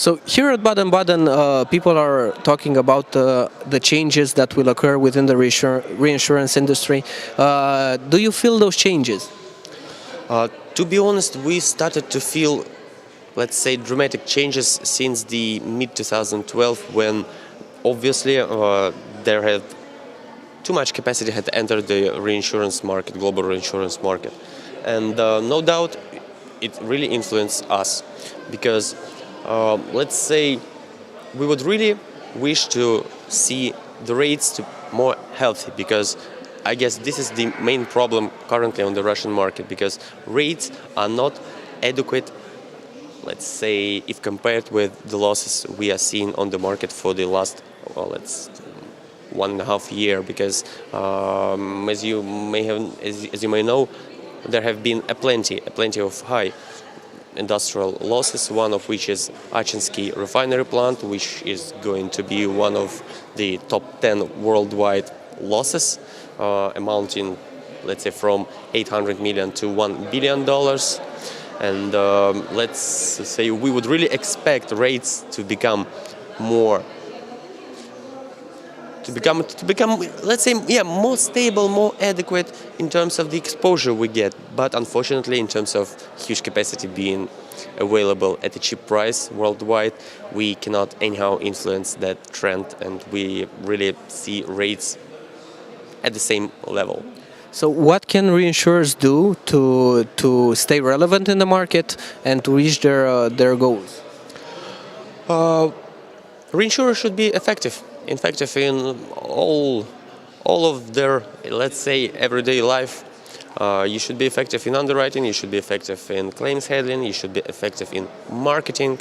So here at Baden-Baden, people are talking about the changes that will occur within the reinsurance industry. Do you feel those changes? To be honest, we started to feel, let's say, dramatic changes since the mid-2012, when obviously there had too much capacity had entered the reinsurance market, global reinsurance market. And no doubt it really influenced us because, let's say, we would really wish to see the rates to more healthy, because I guess this is the main problem currently on the Russian market, because rates are not adequate, let's say, if compared with the losses we are seeing on the market for the last, well, let's 1.5 years, because as you may know, there have been a plenty of high industrial losses, one of which is Achensky refinery plant, which is going to be one of the top 10 worldwide losses, amounting, let's say, from $800 million to $1 billion. And let's say we would really expect rates to become more let's say, more stable, more adequate in terms of the exposure we get. But unfortunately, in terms of huge capacity being available at a cheap price worldwide, we cannot anyhow influence that trend, and we really see rates at the same level. So what can reinsurers do to stay relevant in the market and to reach their goals? Reinsurers should be effective in all of their, let's say, everyday life. You should be effective in underwriting, you should be effective in claims handling, you should be effective in marketing,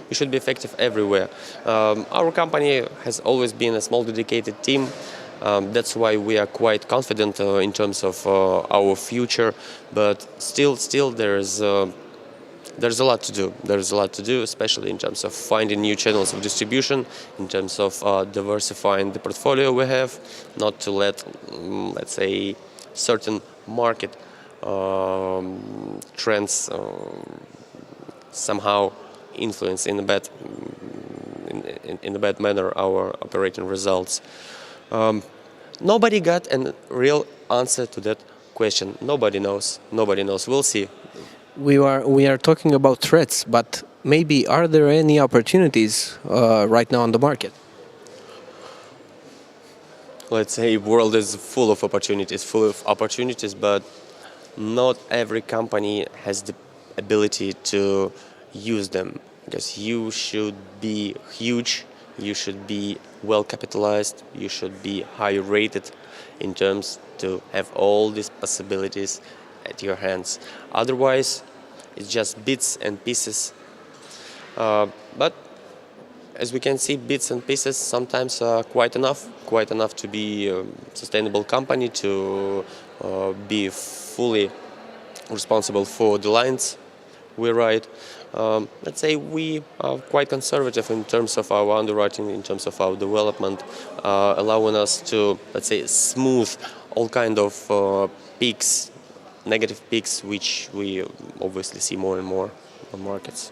you should be effective everywhere. Our company has always been a small dedicated team. That's why we are quite confident in terms of our future, but still there's a lot to do. There's a lot to do, especially in terms of finding new channels of distribution, in terms of diversifying the portfolio we have, not to let, let's say, certain market trends somehow influence in a bad manner our operating results. Nobody got a real answer to that question. Nobody knows. Nobody knows. We'll see. We are talking about threats, but maybe are there any opportunities right now on the market? Let's say world is full of opportunities, but not every company has the ability to use them, because you should be huge, you should be well capitalized, you should be high rated in terms to have all these possibilities at your hands. Otherwise, it's just bits and pieces. But as we can see, bits and pieces sometimes are quite enough to be a sustainable company, to be fully responsible for the lines we write. Let's say we are quite conservative in terms of our underwriting, in terms of our development, allowing us to, let's say, smooth all kind of peaks, negative peaks, which we obviously see more and more on markets.